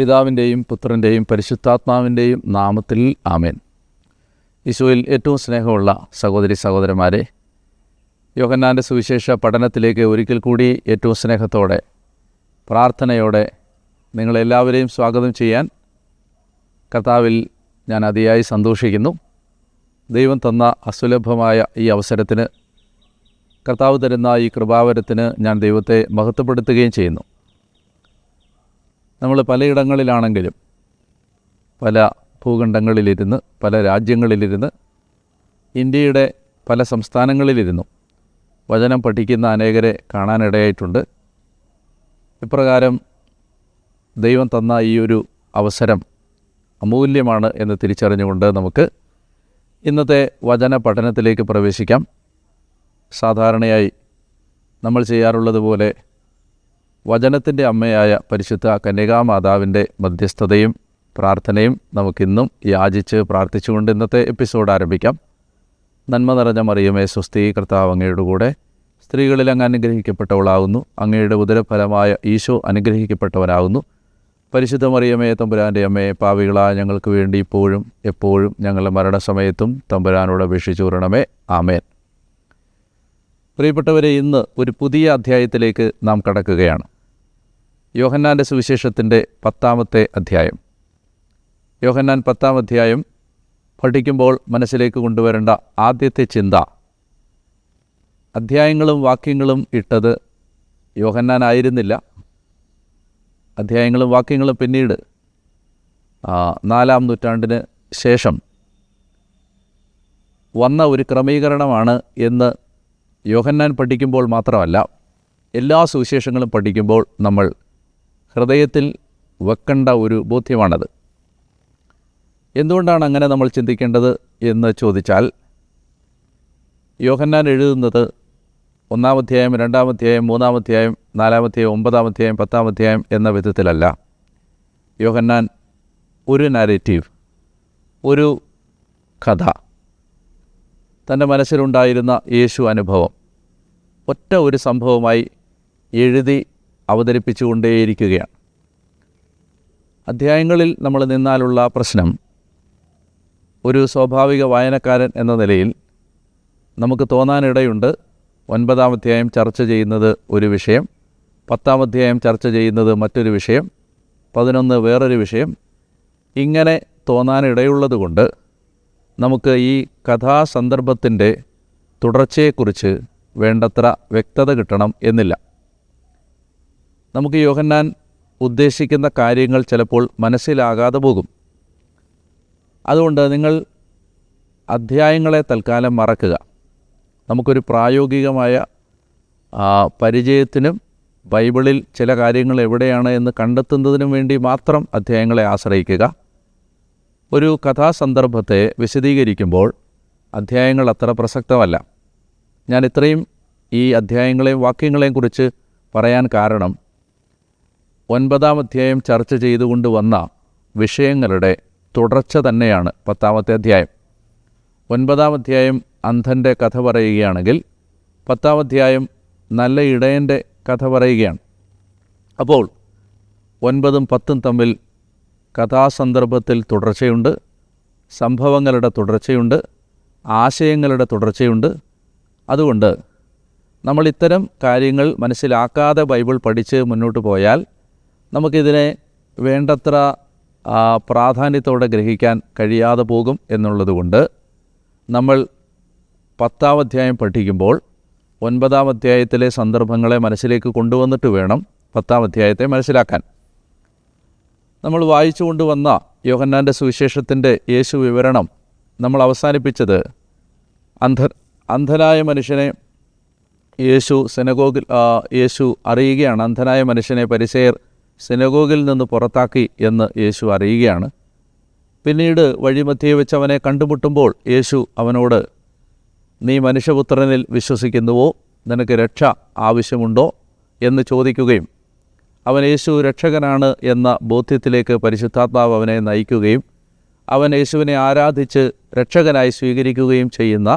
പിതാവിൻ്റെയും പുത്രൻ്റെയും പരിശുദ്ധാത്മാവിൻ്റെയും നാമത്തിൽ ആമേൻ. ഈശോയിൽ ഏറ്റവും സ്നേഹമുള്ള സഹോദരി സഹോദരന്മാരെ, യോഹന്നാൻ്റെ സുവിശേഷ പഠനത്തിലേക്ക് ഒരിക്കൽ കൂടി ഏറ്റവും സ്നേഹത്തോടെ പ്രാർത്ഥനയോടെ നിങ്ങളെല്ലാവരെയും സ്വാഗതം ചെയ്യാൻ കർത്താവിൽ ഞാൻ അതിയായി സന്തോഷിക്കുന്നു. ദൈവം തന്ന അസുലഭമായ ഈ അവസരത്തിന്, കർത്താവ് തരുന്ന ഈ കൃപാവരത്തിന് ഞാൻ ദൈവത്തെ മഹത്വപ്പെടുത്തുകയും ചെയ്യുന്നു. നമ്മൾ പലയിടങ്ങളിലാണെങ്കിലും, പല ഭൂഖണ്ഡങ്ങളിലിരുന്ന്, പല രാജ്യങ്ങളിലിരുന്ന്, ഇന്ത്യയുടെ പല സംസ്ഥാനങ്ങളിലിരുന്നു വചനം പഠിക്കുന്ന അനേകരെ കാണാനിടയായിട്ടുണ്ട്. ഇപ്രകാരം ദൈവം തന്ന ഈ ഒരു അവസരം അമൂല്യമാണ് എന്ന് തിരിച്ചറിഞ്ഞുകൊണ്ട് നമുക്ക് ഇന്നത്തെ വചന പഠനത്തിലേക്ക് പ്രവേശിക്കാം. സാധാരണയായി നമ്മൾ ചെയ്യാറുള്ളതുപോലെ വചനത്തിൻ്റെ അമ്മയായ പരിശുദ്ധ കന്യകാമാതാവിൻ്റെ മധ്യസ്ഥതയും പ്രാർത്ഥനയും നമുക്കിന്നും യാചിച്ച് പ്രാർത്ഥിച്ചുകൊണ്ട് ഇന്നത്തെ എപ്പിസോഡ് ആരംഭിക്കാം. നന്മ നിറഞ്ഞ മറിയമേ സ്വസ്തി, കർത്താവ് അങ്ങയുടെ കൂടെ സ്ത്രീകളിൽ അങ്ങ് അനുഗ്രഹിക്കപ്പെട്ടവളാകുന്നു. അങ്ങയുടെ ഉദരഫലമായ ഈശോ അനുഗ്രഹിക്കപ്പെട്ടവനാകുന്നു. പരിശുദ്ധ മറിയമേ തമ്പുരാൻ്റെ അമ്മയെ, പാപികളായ ഞങ്ങൾക്ക് വേണ്ടി ഇപ്പോഴും എപ്പോഴും ഞങ്ങളുടെ മരണസമയത്തും തമ്പുരാനോട് അപേക്ഷിച്ചു കൊള്ളണമേ. ആമേൻ. പ്രിയപ്പെട്ടവരെ, ഇന്ന് ഒരു പുതിയ അധ്യായത്തിലേക്ക് നാം കടക്കുകയാണ്. യോഹന്നാൻ്റെ സുവിശേഷത്തിൻ്റെ 10-ാമത്തെ അധ്യായം. യോഹന്നാൻ 10-ാം അധ്യായം പഠിക്കുമ്പോൾ മനസ്സിലേക്ക് കൊണ്ടുവരേണ്ട ആദ്യത്തെ ചിന്ത, അധ്യായങ്ങളും വാക്യങ്ങളും ഇട്ടത് യോഹന്നാൻ ആയിരുന്നില്ല. അധ്യായങ്ങളും വാക്യങ്ങളും പിന്നീട് 4-ാം നൂറ്റാണ്ടിന് ശേഷം വന്ന ഒരു ക്രമീകരണമാണ് എന്ന് യോഹന്നാൻ പഠിക്കുമ്പോൾ മാത്രമല്ല, എല്ലാ സുവിശേഷങ്ങളും പഠിക്കുമ്പോൾ നമ്മൾ ഹൃദയത്തിൽ വെക്കേണ്ട ഒരു ബോധ്യമാണത്. എന്തുകൊണ്ടാണ് അങ്ങനെ നമ്മൾ ചിന്തിക്കേണ്ടത് എന്ന് ചോദിച്ചാൽ, യോഹന്നാൻ എഴുതുന്നത് 1-ാം അധ്യായം, 2-ാം അധ്യായം, 3-ാം അധ്യായം, 4-ാം അധ്യായം, 9-ാം അധ്യായം, 10-ാം അധ്യായം എന്ന വിധത്തിലല്ല. യോഹന്നാൻ ഒരു നാരേറ്റീവ്, ഒരു കഥ, തൻ്റെ മനസ്സിലുണ്ടായിരുന്ന യേശു അനുഭവം ഒറ്റ ഒരു സംഭവമായി എഴുതി അവതരിപ്പിച്ചുകൊണ്ടേയിരിക്കുകയാണ്. അധ്യായങ്ങളിൽ നമ്മൾ നിന്നാലുള്ള പ്രശ്നം, ഒരു സ്വാഭാവിക വായനക്കാരൻ എന്ന നിലയിൽ നമുക്ക് തോന്നാനിടയുണ്ട് 9-ാം അധ്യായം ചർച്ച ചെയ്യുന്നത് ഒരു വിഷയം, 10-ാം അധ്യായം ചർച്ച ചെയ്യുന്നത് മറ്റൊരു വിഷയം, 11 വേറൊരു വിഷയം. ഇങ്ങനെ തോന്നാനിടയുള്ളതുകൊണ്ട് നമുക്ക് ഈ കഥാസന്ദർഭത്തിൻ്റെ തുടർച്ചയെക്കുറിച്ച് വേണ്ടത്ര വ്യക്തത കിട്ടണം എന്നില്ല. നമുക്ക് യോഹന്നാൻ ഉദ്ദേശിക്കുന്ന കാര്യങ്ങൾ ചിലപ്പോൾ മനസ്സിലാകാതെ പോകും. അതുകൊണ്ട് നിങ്ങൾ അധ്യായങ്ങളെ തൽക്കാലം മറക്കുക. നമുക്കൊരു പ്രായോഗികമായ പരിചയത്തിനും ബൈബിളിൽ ചില കാര്യങ്ങൾ എവിടെയാണ് എന്ന് കണ്ടെത്തുന്നതിനും വേണ്ടി മാത്രം അധ്യായങ്ങളെ ആശ്രയിക്കുക. ഒരു കഥാസന്ദർഭത്തെ വിശദീകരിക്കുമ്പോൾ അധ്യായങ്ങൾ അത്ര പ്രസക്തമല്ല. ഞാൻ ഇത്രയും ഈ അധ്യായങ്ങളെയും വാക്യങ്ങളെയും കുറിച്ച് പറയാൻ കാരണം, 9-ാം അധ്യായം ചർച്ച ചെയ്തുകൊണ്ട് വന്ന വിഷയങ്ങളുടെ തുടർച്ച തന്നെയാണ് 10-ാമത്തെ അധ്യായം. 9-ാം അധ്യായം അന്ധൻ്റെ കഥ പറയുകയാണെങ്കിൽ 10-ാം അധ്യായം നല്ല ഇടയൻ്റെ കഥ പറയുകയാണ്. അപ്പോൾ 9-ഉം 10-ഉം തമ്മിൽ കഥാസന്ദർഭത്തിൽ തുടർച്ചയുണ്ട്, സംഭവങ്ങളുടെ തുടർച്ചയുണ്ട്, ആശയങ്ങളുടെ തുടർച്ചയുണ്ട്. അതുകൊണ്ട് നമ്മൾ ഇത്തരം കാര്യങ്ങൾ മനസ്സിലാക്കാതെ ബൈബിൾ പഠിച്ച് മുന്നോട്ട് പോയാൽ നമുക്കിതിനെ വേണ്ടത്ര പ്രാധാന്യത്തോടെ ഗ്രഹിക്കാൻ കഴിയാതെ പോകും എന്നുള്ളതുകൊണ്ട് നമ്മൾ 10-ാം അധ്യായം പഠിക്കുമ്പോൾ 9-ാം അധ്യായത്തിലെ സന്ദർഭങ്ങളെ മനസ്സിലേക്ക് കൊണ്ടുവന്നിട്ട് വേണം 10-ാം അധ്യായത്തെ മനസ്സിലാക്കാൻ. നമ്മൾ വായിച്ചു കൊണ്ടുവന്ന യോഹന്നാൻ്റെ സുവിശേഷത്തിൻ്റെ യേശു വിവരണം നമ്മൾ അവസാനിപ്പിച്ചത്, അന്ധനായ മനുഷ്യനെ യേശു അറിയുകയാണ്. അന്ധനായ മനുഷ്യനെ പരിസേയർ സിനഗോഗിൽ നിന്ന് പുറത്താക്കി എന്ന് യേശു അറിയുകയാണ്. പിന്നീട് വഴിമധ്യേ വെച്ച് അവനെ കണ്ടുമുട്ടുമ്പോൾ യേശു അവനോട്, നീ മനുഷ്യപുത്രനിൽ വിശ്വസിക്കുന്നുവോ? നിനക്ക് രക്ഷ ആവശ്യമുണ്ടോ എന്ന് ചോദിക്കുകയും അവൻ യേശു രക്ഷകനാണ് എന്ന ബോധ്യത്തിലേക്ക് പരിശുദ്ധാത്മാവ് അവനെ നയിക്കുകയും അവൻ യേശുവിനെ ആരാധിച്ച് രക്ഷകനായി സ്വീകരിക്കുകയും ചെയ്യുന്ന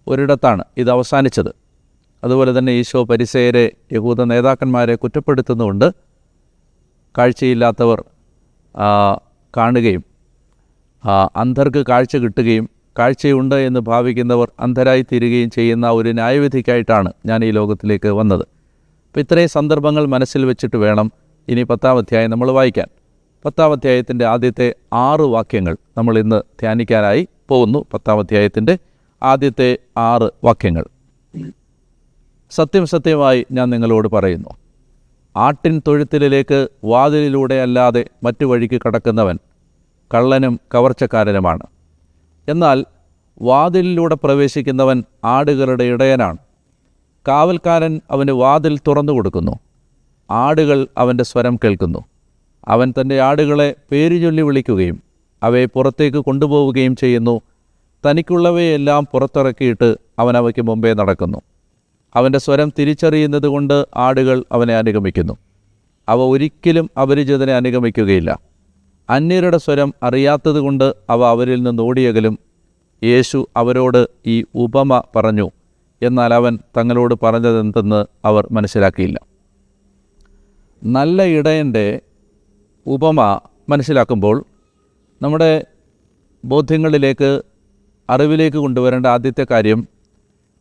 ഒരിടത്താണ് ഇത് അവസാനിച്ചത്. അതുപോലെ തന്നെ ഈശോ പരിസേയരെ, യഹൂദ നേതാക്കന്മാരെ കുറ്റപ്പെടുത്തുന്നുകൊണ്ട് കാഴ്ചയില്ലാത്തവർ കാണുകയും അന്ധർക്ക് കാഴ്ച കിട്ടുകയും കാഴ്ചയുണ്ട് എന്ന് ഭാവിക്കുന്നവർ അന്ധരായി തീരുകയും ചെയ്യുന്ന ഒരു ന്യായവിധിക്കായിട്ടാണ് ഞാൻ ഈ ലോകത്തിലേക്ക് വന്നത്. അപ്പോൾ ഇത്രയും സന്ദർഭങ്ങൾ മനസ്സിൽ വെച്ചിട്ട് വേണം ഇനി 10-ാം അധ്യായം നമ്മൾ വായിക്കാൻ. 10-ാം അധ്യായത്തിൻ്റെ ആദ്യത്തെ 6 വാക്യങ്ങൾ നമ്മൾ ഇന്ന് ധ്യാനിക്കാനായി പോകുന്നു. 10-ാം അധ്യായത്തിൻ്റെ ആദ്യത്തെ 6 വാക്യങ്ങൾ. സത്യം സത്യമായി ഞാൻ നിങ്ങളോട് പറയുന്നു, ആട്ടിൻ തൊഴുത്തിലേക്ക് വാതിലിലൂടെ അല്ലാതെ മറ്റു വഴിക്ക് കടക്കുന്നവൻ കള്ളനും കവർച്ചക്കാരനുമാണ്. എന്നാൽ വാതിലിലൂടെ പ്രവേശിക്കുന്നവൻ ആടുകളുടെ ഇടയനാണ്. കാവൽക്കാരൻ അവന് വാതിൽ തുറന്നു കൊടുക്കുന്നു. ആടുകൾ അവൻ്റെ സ്വരം കേൾക്കുന്നു. അവൻ തൻ്റെ ആടുകളെ പേരുചൊല്ലി വിളിക്കുകയും അവയെ പുറത്തേക്ക് കൊണ്ടുപോവുകയും ചെയ്യുന്നു. തനിക്കുള്ളവയെല്ലാം പുറത്തിറക്കിയിട്ട് അവൻ അവയ്ക്ക് മുമ്പേ നടക്കുന്നു. അവൻ്റെ സ്വരം തിരിച്ചറിയുന്നത് കൊണ്ട് ആടുകൾ അവനെ അനുഗമിക്കുന്നു. അവ ഒരിക്കലും അപരിചിതനെ അനുഗമിക്കുകയില്ല. അന്യരുടെ സ്വരം അറിയാത്തതുകൊണ്ട് അവ അവരിൽ നിന്ന് ഓടിയകലും. യേശു അവരോട് ഈ ഉപമ പറഞ്ഞു, എന്നാൽ അവൻ തങ്ങളോട് പറഞ്ഞതെന്തെന്ന് അവർ മനസ്സിലാക്കിയില്ല. നല്ല ഇടയൻ്റെ ഉപമ മനസ്സിലാക്കുമ്പോൾ നമ്മുടെ ബോധ്യങ്ങളിലേക്ക്, അറിവിലേക്ക് കൊണ്ടുവരേണ്ട ആദ്യത്തെ കാര്യം,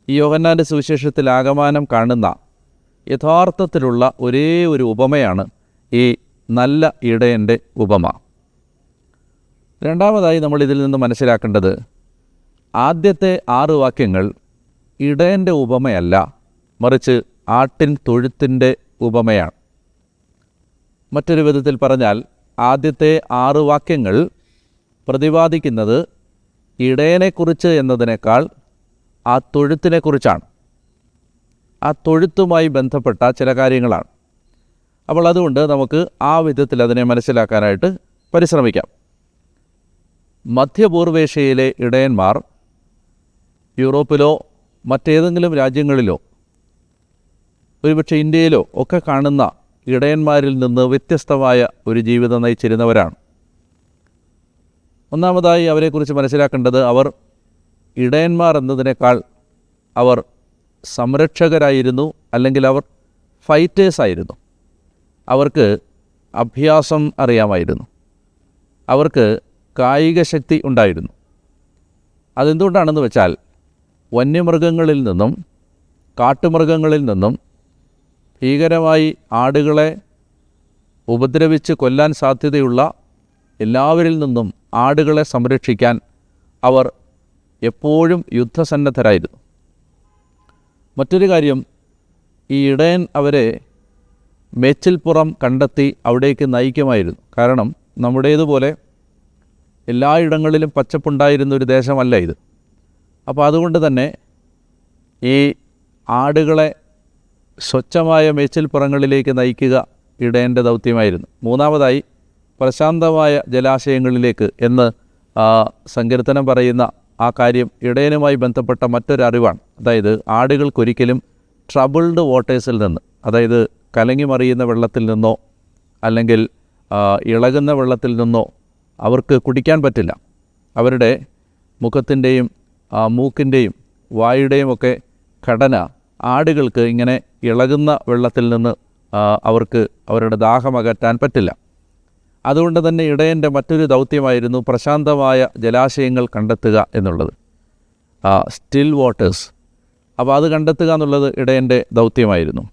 ഈ യോഹന്നാൻ്റെ സുവിശേഷത്തിൽ ആകമാനം കാണുന്ന യഥാർത്ഥത്തിലുള്ള ഒരേ ഒരു ഉപമയാണ് ഈ നല്ല ഇടയൻ്റെ ഉപമ. രണ്ടാമതായി നമ്മൾ ഇതിൽ നിന്ന് മനസ്സിലാക്കേണ്ടത്, ആദ്യത്തെ 6 വാക്യങ്ങൾ ഇടയൻ്റെ ഉപമയല്ല, മറിച്ച് ആട്ടിൻ തൊഴുത്തിൻ്റെ ഉപമയാണ്. മറ്റൊരു വിധത്തിൽ പറഞ്ഞാൽ, ആദ്യത്തെ 6 വാക്യങ്ങൾ പ്രതിപാദിക്കുന്നത് ഇടയനെക്കുറിച്ച് എന്നതിനേക്കാൾ ആ തൊഴുത്തിനെക്കുറിച്ചാണ്. ആ തൊഴുത്തുമായി ബന്ധപ്പെട്ട ചില കാര്യങ്ങളാണ്. അപ്പോൾ അതുകൊണ്ട് നമുക്ക് ആ വിധത്തിൽ അതിനെ മനസ്സിലാക്കാനായിട്ട് പരിശ്രമിക്കാം. മധ്യപൂർവേഷ്യയിലെ ഇടയന്മാർ യൂറോപ്പിലോ മറ്റേതെങ്കിലും രാജ്യങ്ങളിലോ ഒരുപക്ഷെ ഇന്ത്യയിലോ ഒക്കെ കാണുന്ന ഇടയന്മാരിൽ നിന്ന് വ്യത്യസ്തമായ ഒരു ജീവിതം നയിച്ചിരുന്നവരാണ്. ഒന്നാമതായി അവരെക്കുറിച്ച് മനസ്സിലാക്കേണ്ടത്, അവർ ഇടയന്മാർ എന്നതിനേക്കാൾ അവർ സംരക്ഷകരായിരുന്നു, അല്ലെങ്കിൽ അവർ ഫൈറ്റേഴ്സായിരുന്നു. അവർക്ക് അഭ്യാസം അറിയാമായിരുന്നു. അവർക്ക് കായിക ശക്തി ഉണ്ടായിരുന്നു. അതെന്തുകൊണ്ടാണെന്ന് വെച്ചാൽ, വന്യമൃഗങ്ങളിൽ നിന്നും കാട്ടുമൃഗങ്ങളിൽ നിന്നും ഭീകരമായി ആടുകളെ ഉപദ്രവിച്ച് കൊല്ലാൻ സാധ്യതയുള്ള എല്ലാവരിൽ നിന്നും ആടുകളെ സംരക്ഷിക്കാൻ അവർ എപ്പോഴും യുദ്ധസന്നദ്ധരായിരുന്നു. മറ്റൊരു കാര്യം, ഈ ഇടയൻ അവരെ മേച്ചിൽപ്പുറം കണ്ടെത്തി അവിടേക്ക് നയിക്കുമായിരുന്നു. കാരണം നമ്മുടേതുപോലെ എല്ലായിടങ്ങളിലും പച്ചപ്പുണ്ടായിരുന്ന ഒരു ദേശമല്ല ഇത്. അപ്പോൾ അതുകൊണ്ട് തന്നെ ഈ ആടുകളെ സ്വച്ഛമായ മേച്ചിൽപ്പുറങ്ങളിലേക്ക് നയിക്കുക ഇടയൻ്റെ ദൗത്യമായിരുന്നു. മൂന്നാമതായി, പ്രശാന്തമായ ജലാശയങ്ങളിലേക്ക് എന്ന് സങ്കീർത്തനം പറയുന്ന ആ കാര്യം ഇടയനുമായി ബന്ധപ്പെട്ട മറ്റൊരറിവാണ്. അതായത് ആടുകൾക്കൊരിക്കലും ട്രബിൾഡ് വാട്ടേഴ്സിൽ നിന്ന്, അതായത് കലങ്ങിമറിയുന്ന വെള്ളത്തിൽ നിന്നോ അല്ലെങ്കിൽ ഇളകുന്ന വെള്ളത്തിൽ നിന്നോ അവർക്ക് കുടിക്കാൻ പറ്റില്ല. അവരുടെ മുഖത്തിൻ്റെയും മൂക്കിൻ്റെയും വായുടെയും ഒക്കെ ഘടന ആടുകൾക്ക് ഇങ്ങനെ ഇളകുന്ന വെള്ളത്തിൽ നിന്ന് അവർക്ക് അവരുടെ ദാഹമകറ്റാൻ പറ്റില്ല. അതുകൊണ്ട് തന്നെ ഇടയൻ്റെ മറ്റൊരു ദൗത്യമായിരുന്നു പ്രശാന്തമായ ജലാശയങ്ങൾ കണ്ടെത്തുക എന്നുള്ളത്, സ്റ്റിൽ വാട്ടേഴ്സ്. അപ്പോൾ അത് കണ്ടെത്തുക എന്നുള്ളത് ഇടയൻ്റെ ദൗത്യമായിരുന്നു.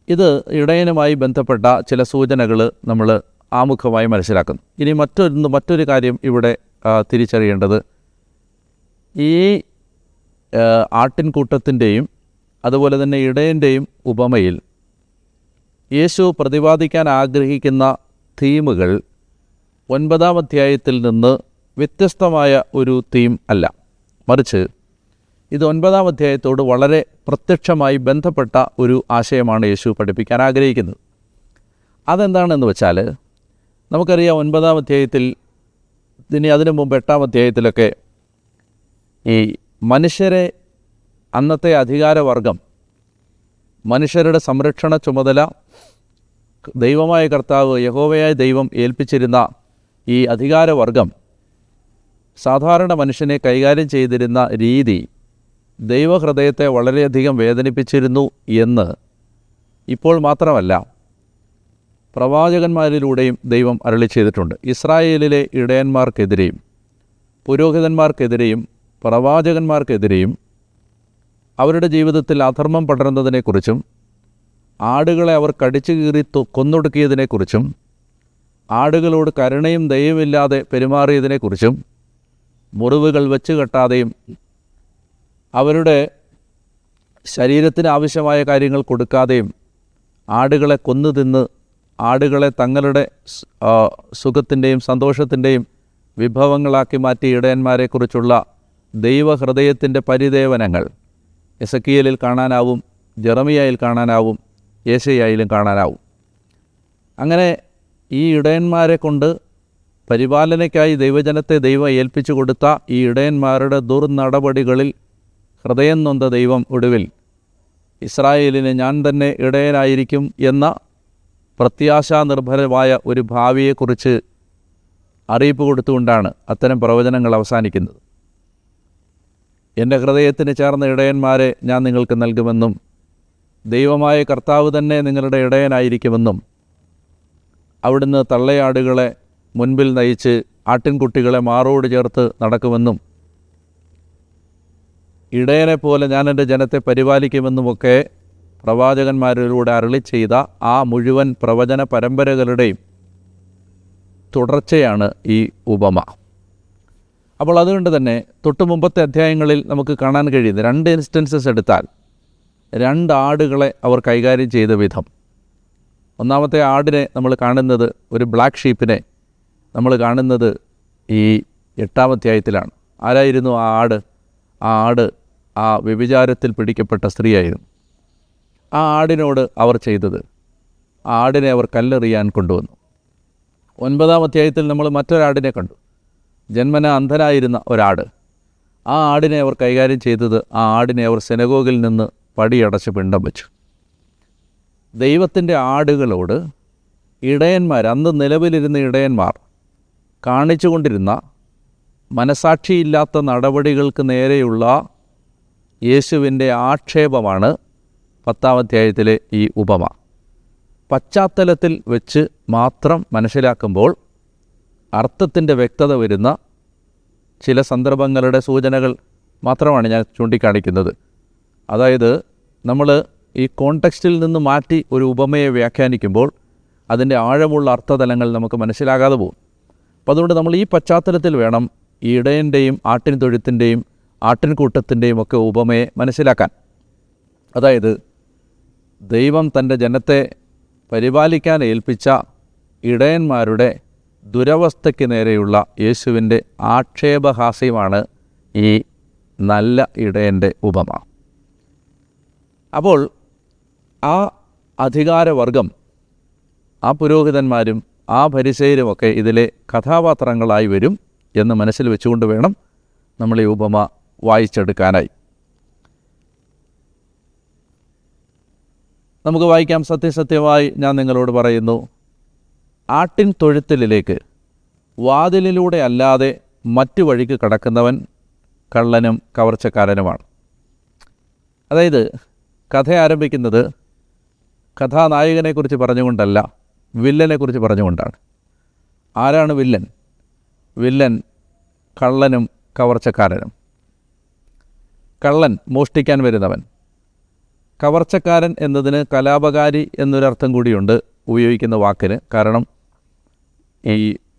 ഇത് ഇടയനുമായി ബന്ധപ്പെട്ട ചില സൂചനകൾ നമ്മൾ ആമുഖമായി മനസ്സിലാക്കുന്നു. ഇനി മറ്റൊരു കാര്യം ഇവിടെ തിരിച്ചറിയേണ്ടത്, ഈ ആട്ടിൻകൂട്ടത്തിൻ്റെയും അതുപോലെ തന്നെ ഇടയൻ്റെയും ഉപമയിൽ യേശു പ്രതിപാദിക്കാൻ ആഗ്രഹിക്കുന്ന തീമുകൾ 9-ാം അധ്യായത്തിൽ നിന്ന് വ്യത്യസ്തമായ ഒരു തീം അല്ല, മറിച്ച് ഇത് 9-ാം അധ്യായത്തോട് വളരെ പ്രത്യക്ഷമായി ബന്ധപ്പെട്ട ഒരു ആശയമാണ് യേശു പഠിപ്പിക്കാൻ ആഗ്രഹിക്കുന്നത്. അതെന്താണെന്ന് വെച്ചാൽ, നമുക്കറിയാം 9-ാം അധ്യായത്തിൽ, ഇനി അതിനു മുമ്പ് 8-ാം അധ്യായത്തിലൊക്കെ ഈ മനുഷ്യരെ, അന്നത്തെ അധികാരവർഗം, മനുഷ്യരുടെ സംരക്ഷണ ചുമതല ദൈവമായ കർത്താവ്, യഹോവയായ ദൈവം ഏൽപ്പിച്ചിരുന്ന ഈ അധികാരവർഗം സാധാരണ മനുഷ്യനെ കൈകാര്യം ചെയ്തിരുന്ന രീതി ദൈവഹൃദയത്തെ വളരെയധികം വേദനിപ്പിച്ചിരുന്നു എന്ന് ഇപ്പോൾ മാത്രമല്ല, പ്രവാചകന്മാരിലൂടെയും ദൈവം അരുളി ചെയ്തിട്ടുണ്ട്. ഇസ്രായേലിലെ ഇടയന്മാർക്കെതിരെയും പുരോഹിതന്മാർക്കെതിരെയും പ്രവാചകന്മാർക്കെതിരെയും അവരുടെ ജീവിതത്തിൽ അധർമ്മം പടർന്നതിനെക്കുറിച്ചും ആടുകളെ അവർ കടിച്ചു കീറി കൊന്നൊടുക്കിയതിനെക്കുറിച്ചും ആടുകളോട് കരുണയും ദയവുമില്ലാതെ പെരുമാറിയതിനെക്കുറിച്ചും മുറിവുകൾ വെച്ച് കെട്ടാതെയും അവരുടെ ശരീരത്തിന് ആവശ്യമായ കാര്യങ്ങൾ കൊടുക്കാതെയും ആടുകളെ കൊന്നു തിന്ന് ആടുകളെ തങ്ങളുടെ സുഖത്തിൻ്റെയും സന്തോഷത്തിൻ്റെയും വിഭവങ്ങളാക്കി മാറ്റിയ ഇടയന്മാരെക്കുറിച്ചുള്ള ദൈവഹൃദയത്തിൻ്റെ പരിദേവനങ്ങൾ എസക്കിയേലിൽ കാണാനാവും, ജെറമിയായിൽ കാണാനാവും, യേശയ്യായിലും കാണാനാവും. അങ്ങനെ ഈ ഇടയന്മാരെ കൊണ്ട് പരിപാലനയ്ക്കായി ദൈവജനത്തെ ദൈവം ഏൽപ്പിച്ചു കൊടുത്ത ഈ ഇടയന്മാരുടെ ദുർനടപടികളിൽ ഹൃദയം നൊന്ത ദൈവം ഒടുവിൽ ഇസ്രായേലിന് ഞാൻ തന്നെ ഇടയനായിരിക്കും എന്ന പ്രത്യാശാനിർഭരമായ ഒരു ഭാവിയെക്കുറിച്ച് അറിയിപ്പ് കൊടുത്തുകൊണ്ടാണ് അത്തരം പ്രവചനങ്ങൾ അവസാനിക്കുന്നത്. എൻ്റെ ഹൃദയത്തിന് ചേർന്ന ഇടയന്മാരെ ഞാൻ നിങ്ങൾക്ക് നൽകുമെന്നും ദൈവമായ കർത്താവ് തന്നെ നിങ്ങളുടെ ഇടയനായിരിക്കുമെന്നും അവിടുന്ന് തള്ളയാടുകളെ മുൻപിൽ നയിച്ച് ആട്ടിൻകുട്ടികളെ മാറോട് ചേർത്ത് നടക്കുമെന്നും ഇടയനെ പോലെ ഞാൻ എൻ്റെ ജനത്തെ പരിപാലിക്കുമെന്നുമൊക്കെ പ്രവാചകന്മാരിലൂടെ അരുളി ചെയ്ത ആ മുഴുവൻ പ്രവചന പരമ്പരകളുടെയും തുടർച്ചയാണ് ഈ ഉപമ. അപ്പോൾ അതുകൊണ്ട് തന്നെ തൊട്ട് മുമ്പത്തെ അധ്യായങ്ങളിൽ നമുക്ക് കാണാൻ കഴിയുന്നത് 2 ഇൻസ്റ്റൻസസ് എടുത്താൽ 2 ആടുകളെ അവർ കൈകാര്യം ചെയ്ത വിധം. ഒന്നാമത്തെ ആടിനെ നമ്മൾ കാണുന്നത്, ഒരു ബ്ലാക്ക് ഷീപ്പിനെ നമ്മൾ കാണുന്നത് ഈ 8-ാം അധ്യായത്തിലാണ്. ആരായിരുന്നു ആ ആട്? ആ ആട് ആ വ്യഭിചാരത്തിൽ പിടിക്കപ്പെട്ട സ്ത്രീയായിരുന്നു. ആ ആടിനോട് അവർ ചെയ്തത്, ആ ആടിനെ അവർ കല്ലെറിയാൻ കൊണ്ടുവന്നു. 9-ാം അധ്യായത്തിൽ നമ്മൾ മറ്റൊരാടിനെ കണ്ടു, ജന്മന അന്ധനായിരുന്ന ഒരാട്. ആ ആടിനെ അവർ കൈകാര്യം ചെയ്തത്, ആ ആടിനെ അവർ സിനഗോഗിൽ നിന്ന് പടിയടച്ച് പിണ്ടം വെച്ചു. ദൈവത്തിൻ്റെ ആടുകളോട് ഇടയന്മാർ, അന്ന് നിലവിലിരുന്ന ഇടയന്മാർ കാണിച്ചുകൊണ്ടിരുന്ന മനസാക്ഷിയില്ലാത്ത നടപടികൾക്ക് നേരെയുള്ള യേശുവിൻ്റെ ആക്ഷേപമാണ് 10-ാം അധ്യായത്തിലെ ഈ ഉപമ. പശ്ചാത്തലത്തിൽ വെച്ച് മാത്രം മനസ്സിലാക്കുമ്പോൾ അർത്ഥത്തിൻ്റെ വ്യക്തത വരുന്ന ചില സന്ദർഭങ്ങളുടെ സൂചനകൾ മാത്രമാണ് ഞാൻ ചൂണ്ടിക്കാണിക്കുന്നത്. അതായത് നമ്മൾ ഈ കോണ്ടെക്സ്റ്റിൽ നിന്ന് മാറ്റി ഒരു ഉപമയെ വ്യാഖ്യാനിക്കുമ്പോൾ അതിൻ്റെ ആഴമുള്ള അർത്ഥതലങ്ങൾ നമുക്ക് മനസ്സിലാകാതെ പോകും. അപ്പോൾ അതുകൊണ്ട് നമ്മൾ ഈ പശ്ചാത്തലത്തിൽ വേണം ഈ ഇടയൻ്റെയും ആട്ടിൻ തൊഴുത്തിൻ്റെയും ആട്ടിൻകൂട്ടത്തിൻ്റെയും ഒക്കെ ഉപമയെ മനസ്സിലാക്കാൻ. അതായത് ദൈവം തൻ്റെ ജനത്തെ പരിപാലിക്കാൻ ഏൽപ്പിച്ച ഇടയന്മാരുടെ ദുരവസ്ഥയ്ക്ക് നേരെയുള്ള യേശുവിൻ്റെ ആക്ഷേപഹാസ്യമാണ് ഈ നല്ല ഇടയൻ്റെ ഉപമ. അപ്പോൾ ആ അധികാരവർഗം, ആ പുരോഹിതന്മാരും ആ ഫരിസേയരുമൊക്കെ ഇതിലെ കഥാപാത്രങ്ങളായി വരും എന്ന് മനസ്സിൽ വെച്ചുകൊണ്ട് വേണം നമ്മൾ ഈ ഉപമ വായിച്ചെടുക്കാനായി. നമുക്ക് വായിക്കാം. സത്യസത്യമായി ഞാൻ നിങ്ങളോട് പറയുന്നു, ആട്ടിൻ തൊഴുത്തിലേക്ക് വാതിലിലൂടെ അല്ലാതെ മറ്റു വഴിക്ക് കടക്കുന്നവൻ കള്ളനും കവർച്ചക്കാരനുമാണ്. അതായത് കഥ ആരംഭിക്കുന്നത് കഥാനായകനെക്കുറിച്ച് പറഞ്ഞുകൊണ്ടല്ല, വില്ലനെക്കുറിച്ച് പറഞ്ഞുകൊണ്ടാണ്. ആരാണ് വില്ലൻ? വില്ലൻ കള്ളനും കവർച്ചക്കാരനും. കള്ളൻ മോഷ്ടിക്കാൻ വരുന്നവൻ. കവർച്ചക്കാരൻ എന്നതിന് കലാപകാരി എന്നൊരർത്ഥം കൂടിയുണ്ട് ഉപയോഗിക്കുന്ന വാക്കിന്. കാരണം ഈ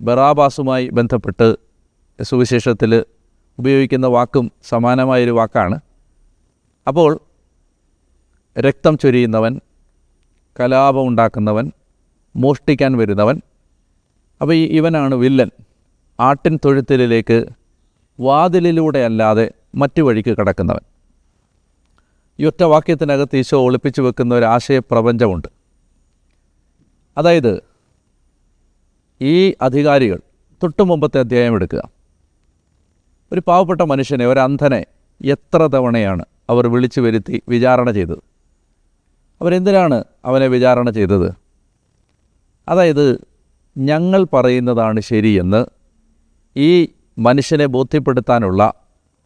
ബറാബാസുമായി ബന്ധപ്പെട്ട് സുവിശേഷത്തിൽ ഉപയോഗിക്കുന്ന വാക്കും സമാനമായൊരു വാക്കാണ്. അപ്പോൾ രക്തം ചൊരിയുന്നവൻ, കലാപം ഉണ്ടാക്കുന്നവൻ, മോഷ്ടിക്കാൻ വരുന്നവൻ. അപ്പോൾ ഇവനാണ് വില്ലൻ. ആട്ടിൻ തൊഴുത്തിലേക്ക് വാതിലിലൂടെ അല്ലാതെ മറ്റു വഴിക്ക് കടക്കുന്നവൻ. ഈ ഒറ്റ വാക്യത്തിനകത്ത് ഈശോ ഒളിപ്പിച്ചു വെക്കുന്ന ഒരു ആശയപ്രപഞ്ചമുണ്ട്. അതായത് ഈ അധികാരികൾ, തൊട്ടു മുമ്പത്തെ അധ്യായം എടുക്കുക, ഒരു പാവപ്പെട്ട മനുഷ്യനെ, ഒരു അന്ധനെ എത്ര തവണയാണ് അവർ വിളിച്ചു വരുത്തി വിചാരണ ചെയ്തത്? അവരെന്തിനാണ് അവനെ വിചാരണ ചെയ്തത്? അതായത് ഞങ്ങൾ പറയുന്നതാണ് ശരിയെന്ന് ഈ മനുഷ്യനെ ബോധ്യപ്പെടുത്താനുള്ള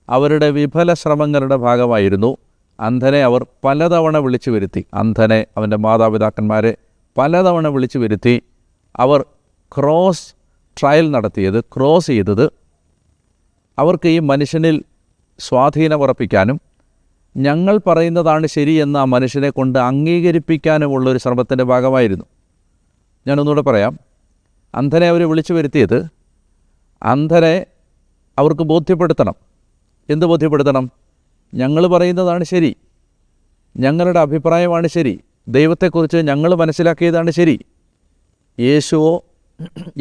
അവരുടെ വിഫല ശ്രമങ്ങളുടെ ഭാഗമായിരുന്നു അന്ധനെ അവർ പലതവണ വിളിച്ചു വരുത്തി. അന്ധനെ, അവൻ്റെ മാതാപിതാക്കന്മാരെ പലതവണ വിളിച്ചു വരുത്തി അവർ ക്രോസ് ചെയ്തത് അവർക്ക് ഈ മനുഷ്യനിൽ സ്വാധീനമുറപ്പിക്കാനും ഞങ്ങൾ പറയുന്നതാണ് ശരിയെന്ന് ആ മനുഷ്യനെ കൊണ്ട് അംഗീകരിപ്പിക്കാനുമുള്ളൊരു ശ്രമത്തിൻ്റെ ഭാഗമായിരുന്നു. ഞാനൊന്നുകൂടെ പറയാം. അന്ധനെ അവർ വിളിച്ചു വരുത്തിയത് അന്ധനെ അവർക്ക് ബോധ്യപ്പെടുത്തണം. എന്ത് ബോധ്യപ്പെടുത്തണം? ഞങ്ങൾ പറയുന്നതാണ് ശരി, ഞങ്ങളുടെ അഭിപ്രായമാണ് ശരി, ദൈവത്തെക്കുറിച്ച് ഞങ്ങൾ മനസ്സിലാക്കിയതാണ് ശരി.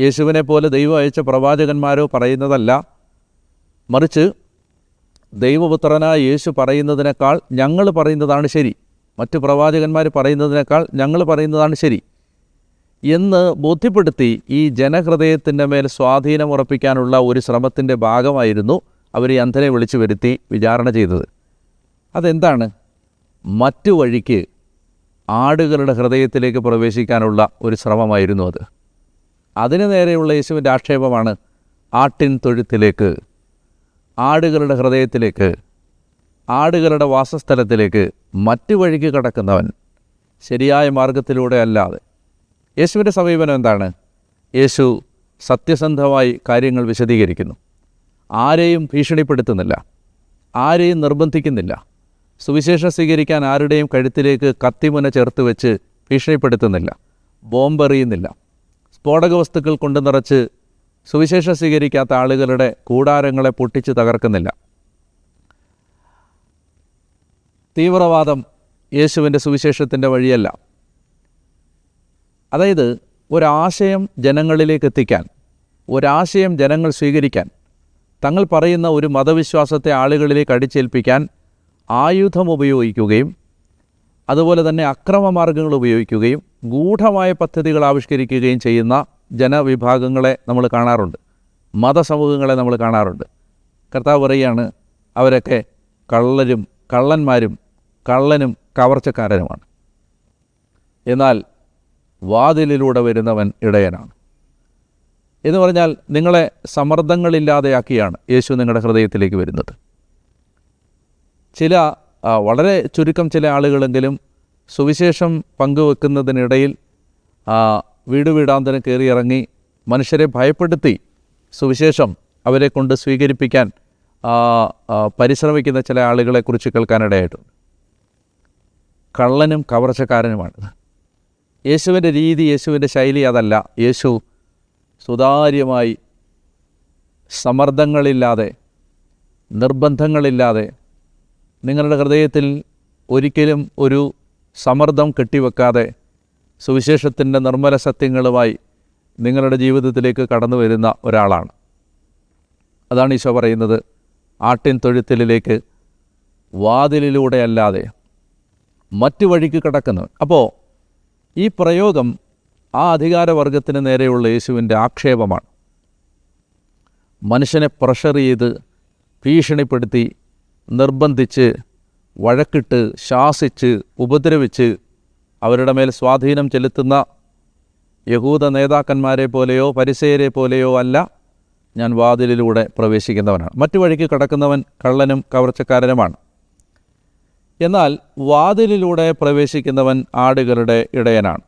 യേശുവിനെ പോലെ ദൈവം അയച്ച പ്രവാചകന്മാരോ പറയുന്നതല്ല, മറിച്ച് ദൈവപുത്രനായ യേശു പറയുന്നതിനേക്കാൾ ഞങ്ങൾ പറയുന്നതാണ് ശരി, മറ്റു പ്രവാചകന്മാർ പറയുന്നതിനേക്കാൾ ഞങ്ങൾ പറയുന്നതാണ് ശരി എന്ന് ബോധ്യപ്പെടുത്തി ഈ ജനഹൃദയത്തിൻ്റെ മേൽ സ്വാധീനമുറപ്പിക്കാനുള്ള ഒരു ശ്രമത്തിൻ്റെ ഭാഗമായിരുന്നു അവർ ഈ അന്ധനെ വിളിച്ചു വരുത്തി വിചാരണ ചെയ്തത്. അതെന്താണ്? മറ്റു വഴിക്ക് ആടുകളുടെ ഹൃദയത്തിലേക്ക് പ്രവേശിക്കാനുള്ള ഒരു ശ്രമമായിരുന്നു അത്. അതിനു നേരെയുള്ള യേശുവിൻ്റെ ആക്ഷേപമാണ് ആട്ടിൻ തൊഴുത്തിലേക്ക്, ആടുകളുടെ ഹൃദയത്തിലേക്ക്, ആടുകളുടെ വാസസ്ഥലത്തിലേക്ക് മറ്റു വഴിക്ക് കടക്കുന്നവൻ ശരിയായ മാർഗത്തിലൂടെ അല്ലാതെ. യേശുവിൻ്റെ സമീപനം എന്താണ്? യേശു സത്യസന്ധമായി കാര്യങ്ങൾ വിശദീകരിക്കുന്നു. ആരെയും ഭീഷണിപ്പെടുത്തുന്നില്ല, ആരെയും നിർബന്ധിക്കുന്നില്ല, സുവിശേഷം സ്വീകരിക്കാൻ ആരുടെയും കഴുത്തിലേക്ക് കത്തിമുന ചേർത്ത് വെച്ച് ഭീഷണിപ്പെടുത്തുന്നില്ല, ബോംബെറിയുന്നില്ല, സ്ഫോടക വസ്തുക്കൾ കൊണ്ട് നിറച്ച് സുവിശേഷം സ്വീകരിക്കാത്ത ആളുകളുടെ കൂടാരങ്ങളെ പൊട്ടിച്ച് തകർക്കുന്നില്ല. തീവ്രവാദം യേശുവിൻ്റെ സുവിശേഷത്തിൻ്റെ വഴിയല്ല. അതായത് ഒരാശയം ജനങ്ങളിലേക്ക് എത്തിക്കാൻ, ഒരാശയം ജനങ്ങൾ സ്വീകരിക്കാൻ, തങ്ങൾ പറയുന്ന ഒരു മതവിശ്വാസത്തെ ആളുകളിലേക്ക് അടിച്ചേൽപ്പിക്കാൻ ആയുധം ഉപയോഗിക്കുകയും അതുപോലെ തന്നെ അക്രമമാർഗങ്ങൾ ഉപയോഗിക്കുകയും ഗൂഢമായ പദ്ധതികൾ ആവിഷ്കരിക്കുകയും ചെയ്യുന്ന ജനവിഭാഗങ്ങളെ നമ്മൾ കാണാറുണ്ട്, മതസമൂഹങ്ങളെ നമ്മൾ കാണാറുണ്ട്. കർത്താവ് പറയുകയാണ്, അവരൊക്കെ കള്ളന്മാരും കള്ളനും കവർച്ചക്കാരനുമാണ്. എന്നാൽ വാതിലിലൂടെ വരുന്നവൻ ഇടയനാണ് എന്ന് പറഞ്ഞാൽ നിങ്ങളെ സമ്മർദ്ദങ്ങളില്ലാതെയാക്കിയാണ് യേശു നിങ്ങളുടെ ഹൃദയത്തിലേക്ക് വരുന്നത്. വളരെ ചുരുക്കം ചില ആളുകളെങ്കിലും സുവിശേഷം പങ്കുവെക്കുന്നതിനിടയിൽ വീടാന്തരം കയറിയിറങ്ങി മനുഷ്യരെ ഭയപ്പെടുത്തി സുവിശേഷം അവരെ കൊണ്ട് സ്വീകരിപ്പിക്കാൻ പരിശ്രമിക്കുന്ന ചില ആളുകളെക്കുറിച്ച് കേൾക്കാനിടയായിട്ടുണ്ട്. കള്ളനും കവർച്ചക്കാരനുമാണ്. യേശുവിൻ്റെ രീതി, യേശുവിൻ്റെ ശൈലി അതല്ല. യേശു സുതാര്യമായി, സമ്മർദ്ദങ്ങളില്ലാതെ, നിർബന്ധങ്ങളില്ലാതെ, നിങ്ങളുടെ ഹൃദയത്തിൽ ഒരിക്കലും ഒരു സമ്മർദ്ദം കെട്ടിവെക്കാതെ സുവിശേഷത്തിൻ്റെ നിർമ്മല സത്യങ്ങളുമായി നിങ്ങളുടെ ജീവിതത്തിലേക്ക് കടന്നു വരുന്ന ഒരാളാണ്. അതാണ് ഈശോ പറയുന്നത്, ആട്ടിൻ തൊഴുത്തിലേക്ക് വാതിലിലൂടെ അല്ലാതെ മറ്റു വഴിക്ക് കടക്കുന്നവൻ. അപ്പോൾ ഈ പ്രയോഗം ആ അധികാരവർഗത്തിന് നേരെയുള്ള യേശുവിൻ്റെ ആക്ഷേപമാണ്. മനുഷ്യനെ പ്രഷർ ചെയ്ത്, ഭീഷണിപ്പെടുത്തി, നിർബന്ധിച്ച്, വഴക്കിട്ട്, ശാസിച്ച്, ഉപദ്രവിച്ച് അവരുടെ മേൽ സ്വാധീനം ചെലുത്തുന്ന യഹൂദ നേതാക്കന്മാരെ പോലെയോ പരിസയരെ പോലെയോ അല്ല ഞാൻ വാതിലിലൂടെ പ്രവേശിക്കുന്നവനാണ്. മറ്റു വഴിക്ക് കടക്കുന്നവൻ കള്ളനും കവർച്ചക്കാരനുമാണ്. എന്നാൽ വാതിലിലൂടെ പ്രവേശിക്കുന്നവൻ ആടുകളുടെ ഇടയനാണ്.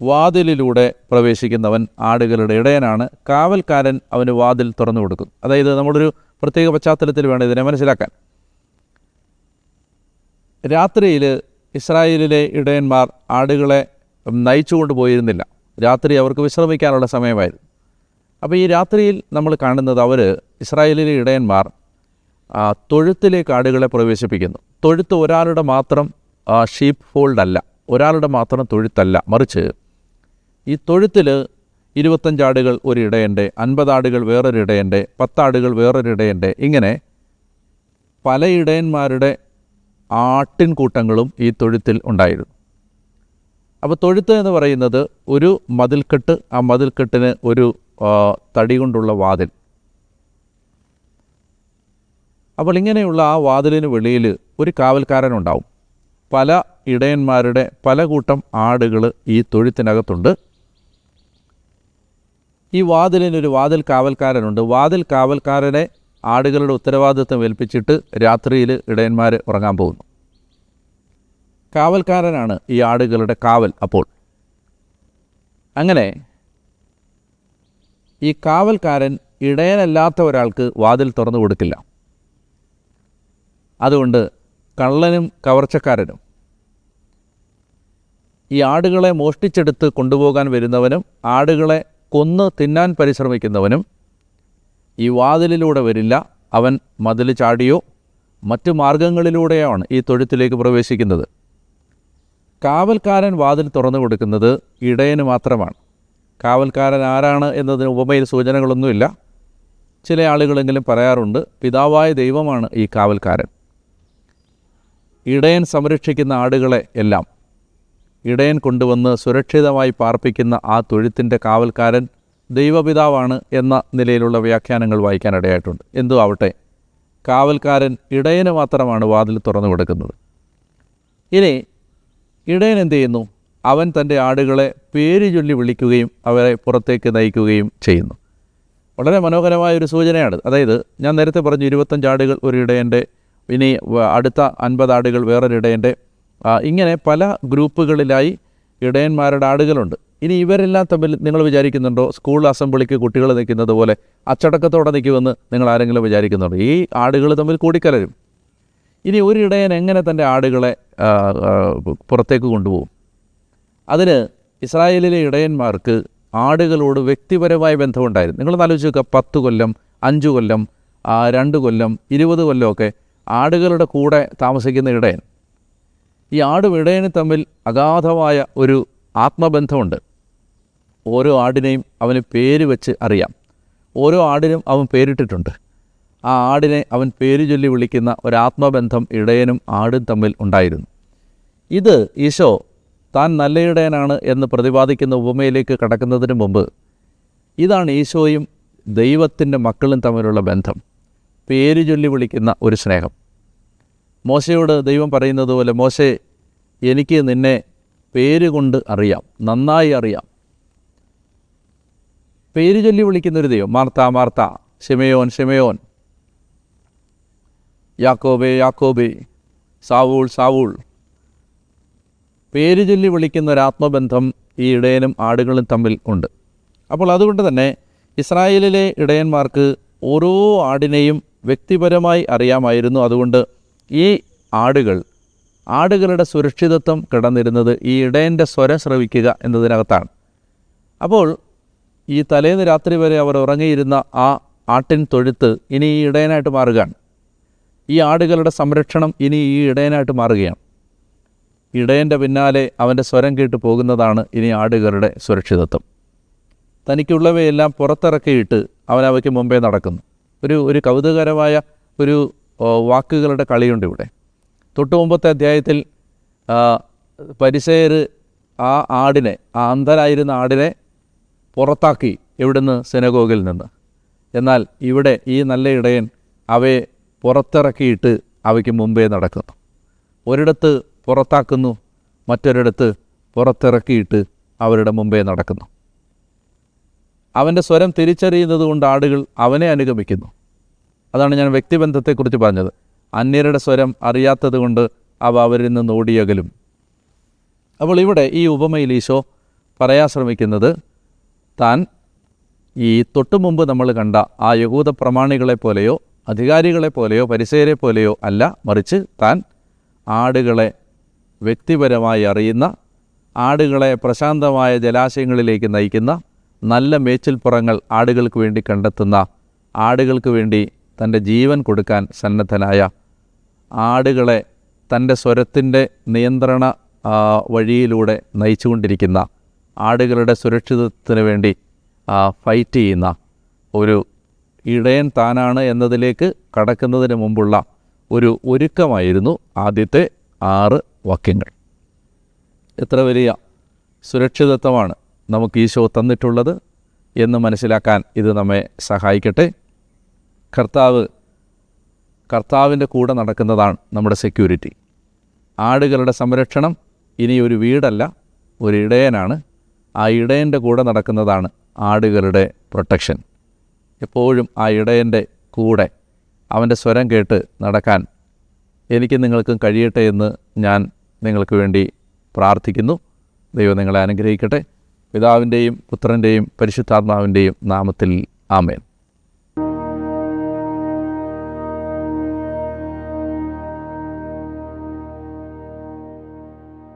വാതിലിലൂടെ പ്രവേശിക്കുന്നവൻ ആടുകളുടെ ഇടയനാണ്. കാവൽക്കാരൻ അവന് വാതിൽ തുറന്നു കൊടുക്കും. അതായത് നമ്മളൊരു പ്രത്യേക പശ്ചാത്തലത്തിൽ വേണം ഇതിനെ മനസ്സിലാക്കാൻ. രാത്രിയിൽ ഇസ്രായേലിലെ ഇടയന്മാർ ആടുകളെ നയിച്ചുകൊണ്ട് പോയിരുന്നില്ല. രാത്രി അവർക്ക് വിശ്രമിക്കാനുള്ള സമയമായിരുന്നു. അപ്പോൾ ഈ രാത്രിയിൽ നമ്മൾ കാണുന്നത് ഇസ്രായേലിലെ ഇടയന്മാർ തൊഴുത്തിലേക്ക് ആടുകളെ പ്രവേശിപ്പിക്കുന്നു. തൊഴുത്ത് ഒരാളുടെ മാത്രം ഷീപ്പ് ഫോൾഡ് അല്ല, ഒരാളുടെ മാത്രം തൊഴുത്തല്ല, മറിച്ച് ഈ തൊഴുത്തിൽ 25 ആടുകൾ ഒരു ഇടയൻ്റെ, 50 ആടുകൾ വേറൊരു ഇടയൻ്റെ, 10 ആടുകൾ വേറൊരു ഇടയൻ്റെ, ഇങ്ങനെ പല ഇടയന്മാരുടെ ആട്ടിൻകൂട്ടങ്ങളും ഈ തൊഴുത്തിൽ ഉണ്ടായിരുന്നു. അപ്പോൾ തൊഴുത്ത് എന്ന് പറയുന്നത് ഒരു മതിൽക്കെട്ട്, ആ മതിൽക്കെട്ടിന് ഒരു തടി കൊണ്ടുള്ള വാതിൽ. അപ്പോൾ ഇങ്ങനെയുള്ള ആ വാതിലിന് വെളിയിൽ ഒരു കാവൽക്കാരനുണ്ടാവും. പല ഇടയന്മാരുടെ പല കൂട്ടം ആടുകൾ ഈ തൊഴുത്തിനകത്തുണ്ട്. ഈ വാതിലിനൊരു വാതിൽ കാവൽക്കാരനുണ്ട്. വാതിൽ കാവൽക്കാരനെ ആടുകളുടെ ഉത്തരവാദിത്വം ഏൽപ്പിച്ചിട്ട് രാത്രിയിൽ ഇടയന്മാർ ഉറങ്ങാൻ പോകുന്നു. കാവൽക്കാരനാണ് ഈ ആടുകളുടെ കാവൽ. അപ്പോൾ അങ്ങനെ ഈ കാവൽക്കാരൻ ഇടയനല്ലാത്ത ഒരാൾക്ക് വാതിൽ തുറന്നു കൊടുക്കില്ല. അതുകൊണ്ട് കള്ളനും കവർച്ചക്കാരനും ഈ ആടുകളെ മോഷ്ടിച്ചെടുത്ത് കൊണ്ടുപോകാൻ വരുന്നവനും ആടുകളെ കൊന്ന് തിന്നാൻ പരിശ്രമിക്കുന്നവനും ഈ വാതിലിലൂടെ വരില്ല. അവൻ മതിൽ ചാടിയോ മറ്റു മാർഗങ്ങളിലൂടെയാണ് ഈ തൊഴുത്തിലേക്ക് പ്രവേശിക്കുന്നത്. കാവൽക്കാരൻ വാതിൽ തുറന്നു കൊടുക്കുന്നത് ഇടയന് മാത്രമാണ്. കാവൽക്കാരൻ ആരാണ് എന്നതിന് ഉപമയിൽ സൂചനകളൊന്നുമില്ല. ചില ആളുകളെങ്കിലും പറയാറുണ്ട്, പിതാവായ ദൈവമാണ് ഈ കാവൽക്കാരൻ. ഇടയൻ സംരക്ഷിക്കുന്ന ആടുകളെ എല്ലാം ഇടയൻ കൊണ്ടുവന്ന് സുരക്ഷിതമായി പാർപ്പിക്കുന്ന ആ തൊഴുത്തിൻ്റെ കാവൽക്കാരൻ ദൈവപിതാവാണ് എന്ന നിലയിലുള്ള വ്യാഖ്യാനങ്ങൾ വായിക്കാനിടയായിട്ടുണ്ട്. എന്തു ആവട്ടെ, കാവൽക്കാരൻ ഇടയന് മാത്രമാണ് വാതിൽ തുറന്നു കൊടുക്കുന്നത്. ഇനി ഇടയൻ എന്ത് ചെയ്യുന്നു? അവൻ തൻ്റെ ആടുകളെ പേര് ചൊല്ലി വിളിക്കുകയും അവരെ പുറത്തേക്ക് നയിക്കുകയും ചെയ്യുന്നു. വളരെ മനോഹരമായൊരു സൂചനയാണ്. അതായത് ഞാൻ നേരത്തെ പറഞ്ഞു 25 ആടുകൾ ഒരു ഇടയൻ്റെ, ഇനി അടുത്ത 50 ആടുകൾ വേറൊരിടയൻ്റെ, ഇങ്ങനെ പല ഗ്രൂപ്പുകളിലായി ഇടയന്മാരുടെ ആടുകളുണ്ട്. ഇനി ഇവരെല്ലാം തമ്മിൽ നിങ്ങൾ വിചാരിക്കുന്നുണ്ടോ സ്കൂൾ അസംബ്ലിക്ക് കുട്ടികൾ നിൽക്കുന്നത് പോലെ അച്ചടക്കത്തോടെ നിൽക്കുമെന്ന് നിങ്ങൾ ആരെങ്കിലും വിചാരിക്കുന്നുണ്ടോ? ഈ ആടുകൾ തമ്മിൽ കൂടിക്കലരും. ഇനി ഒരു ഇടയൻ എങ്ങനെ തൻ്റെ ആടുകളെ പുറത്തേക്ക് കൊണ്ടുപോകും? അതിന് ഇസ്രായേലിലെ ഇടയന്മാർക്ക് ആടുകളോട് വ്യക്തിപരമായ ബന്ധമുണ്ടായിരുന്നു. നിങ്ങളൊന്ന് ആലോചിച്ച് നോക്കുക, 10 കൊല്ലം, 5 കൊല്ലം, 2 കൊല്ലം, 20 കൊല്ലമൊക്കെ ആടുകളുടെ കൂടെ താമസിക്കുന്ന ഇടയൻ. ഈ ആടും ഇടയനും തമ്മിൽ അഗാധമായ ഒരു ആത്മബന്ധമുണ്ട്. ഓരോ ആടിനെയും അവന് പേര് വെച്ച് അറിയാം. ഓരോ ആടിനും അവൻ പേരിട്ടിട്ടുണ്ട്. ആ ആടിനെ അവൻ പേര് ചൊല്ലി വിളിക്കുന്ന ഒരാത്മബന്ധം ഇടയനും ആടും തമ്മിൽ ഉണ്ടായിരുന്നു. ഇത് ഈശോ താൻ നല്ല ഇടയനാണ് എന്ന് പ്രതിപാദിക്കുന്ന ഉപമയിലേക്ക് കടക്കുന്നതിന് മുമ്പ് ഇതാണ് ഈശോയും ദൈവത്തിൻ്റെ മക്കളും തമ്മിലുള്ള ബന്ധം. പേര് ചൊല്ലി വിളിക്കുന്ന ഒരു സ്നേഹം. മോശയോട് ദൈവം പറയുന്നത് പോലെ, മോശേ, എനിക്ക് നിന്നെ പേര് കൊണ്ട് അറിയാം, നന്നായി അറിയാം. പേര് ചൊല്ലി വിളിക്കുന്നൊരു ദൈവം. മാർത്ത മാർത്ത, ശിമയോൻ ശിമയോൻ, യാക്കോബേ യാക്കോബേ, സാവൂൾ സാവൂൾ. പേര് ചൊല്ലി വിളിക്കുന്ന ഒരാത്മബന്ധം ഈ ഇടയനും ആടുകളും തമ്മിൽ ഉണ്ട്. അപ്പോൾ അതുകൊണ്ട് തന്നെ ഇസ്രായേലിലെ ഇടയന്മാർക്ക് ഓരോ ആടിനെയും വ്യക്തിപരമായി അറിയാമായിരുന്നു. അതുകൊണ്ട് ഈ ആടുകളുടെ സുരക്ഷിതത്വം കിടന്നിരുന്നത് ഈ ഇടയൻ്റെ സ്വരം ശ്രവിക്കുക എന്നതിനകത്താണ്. അപ്പോൾ ഈ തലേന്ന് രാത്രി വരെ അവർ ഉറങ്ങിയിരുന്ന ആ ആട്ടിൻ തൊഴുത്ത് ഇനി ഈ ഇടയനായിട്ട് മാറുകയാണ്. ഈ ആടുകളുടെ സംരക്ഷണം ഇനി ഈ ഇടയനായിട്ട് മാറുകയാണ്. ഇടയൻ്റെ പിന്നാലെ അവൻ്റെ സ്വരം കേട്ട് പോകുന്നതാണ് ഇനി ആടുകളുടെ സുരക്ഷിതത്വം. തനിക്കുള്ളവയെല്ലാം പുറത്തിറക്കിയിട്ട് അവൻ അവയ്ക്ക് മുമ്പേ നടക്കുന്നു. ഒരു കൗതുകകരമായ ഒരു വാക്കുകളുടെ കളിയുണ്ട് ഇവിടെ. തൊട്ടു മുമ്പത്തെ അധ്യായത്തിൽ പരിസേയർ ആ അന്ധനായിരുന്ന ആടിനെ പുറത്താക്കി. എവിടുന്ന്? സിനഗോഗിൽ നിന്ന്. എന്നാൽ ഇവിടെ ഈ നല്ല ഇടയൻ അവയെ പുറത്തിറക്കിയിട്ട് അവയ്ക്ക് മുമ്പേ നടക്കുന്നു. ഒരിടത്ത് പുറത്താക്കുന്നു, മറ്റൊരിടത്ത് പുറത്തിറക്കിയിട്ട് അവരുടെ മുമ്പേ നടക്കുന്നു. അവൻ്റെ സ്വരം തിരിച്ചറിയുന്നത് കൊണ്ട് ആടുകൾ അവനെ അനുഗമിക്കുന്നു. അതാണ് ഞാൻ വ്യക്തിബന്ധത്തെക്കുറിച്ച് പറഞ്ഞത്. അന്യരുടെ സ്വരം അറിയാത്തത് കൊണ്ട് അവ അവരിൽ നിന്ന് ഓടിയകലും. അപ്പോൾ ഇവിടെ ഈ ഉപമയിൽ ഈശോ പറയാൻ ശ്രമിക്കുന്നത് താൻ ഈ തൊട്ടു മുമ്പ് നമ്മൾ കണ്ട ആ യഹൂദ പ്രമാണികളെ പോലെയോ അധികാരികളെ പോലെയോ പരിസേയരെ പോലെയോ അല്ല, മറിച്ച് താൻ ആടുകളെ വ്യക്തിപരമായി അറിയുന്ന, ആടുകളെ പ്രശാന്തമായ ജലാശയങ്ങളിലേക്ക് നയിക്കുന്ന, നല്ല മേച്ചിൽപ്പുറങ്ങൾ ആടുകൾക്ക് വേണ്ടി കണ്ടെത്തുന്ന, ആടുകൾക്ക് വേണ്ടി തൻ്റെ ജീവൻ കൊടുക്കാൻ സന്നദ്ധനായ, ആടുകളെ തൻ്റെ സ്വരത്തിൻ്റെ നിയന്ത്രണ വഴിയിലൂടെ നയിച്ചുകൊണ്ടിരിക്കുന്ന, ആടുകളുടെ സുരക്ഷിതത്വത്തിന് വേണ്ടി ഫൈറ്റ് ചെയ്യുന്ന ഒരു ഇടയൻ താനാണ് എന്നതിലേക്ക് കടക്കുന്നതിന് മുമ്പുള്ള ഒരു ഒരുക്കമായിരുന്നു ആദ്യത്തെ 6 വാക്യങ്ങൾ. എത്ര വലിയ സുരക്ഷിതത്വമാണ് നമുക്ക് ഈശോ തന്നിട്ടുള്ളത് എന്ന് മനസ്സിലാക്കാൻ ഇത് നമ്മെ സഹായിക്കട്ടെ. കർത്താവിൻ്റെ കൂടെ നടക്കുന്നതാണ് നമ്മുടെ സെക്യൂരിറ്റി. ആടുകളുടെ സംരക്ഷണം ഇനി ഒരു വീടല്ല, ഒരു ഇടയനാണ്. ആ ഇടയൻ്റെ കൂടെ നടക്കുന്നതാണ് ആടുകളുടെ പ്രൊട്ടക്ഷൻ. എപ്പോഴും ആ ഇടയൻ്റെ കൂടെ അവൻ്റെ സ്വരം കേട്ട് നടക്കാൻ എനിക്ക് നിങ്ങൾക്കും കഴിയട്ടെ എന്ന് ഞാൻ നിങ്ങൾക്ക് വേണ്ടി പ്രാർത്ഥിക്കുന്നു. ദൈവം നിങ്ങളെ അനുഗ്രഹിക്കട്ടെ. പിതാവിൻ്റെയും പുത്രൻ്റെയും പരിശുദ്ധാത്മാവിൻ്റെയും നാമത്തിൽ ആമേൻ.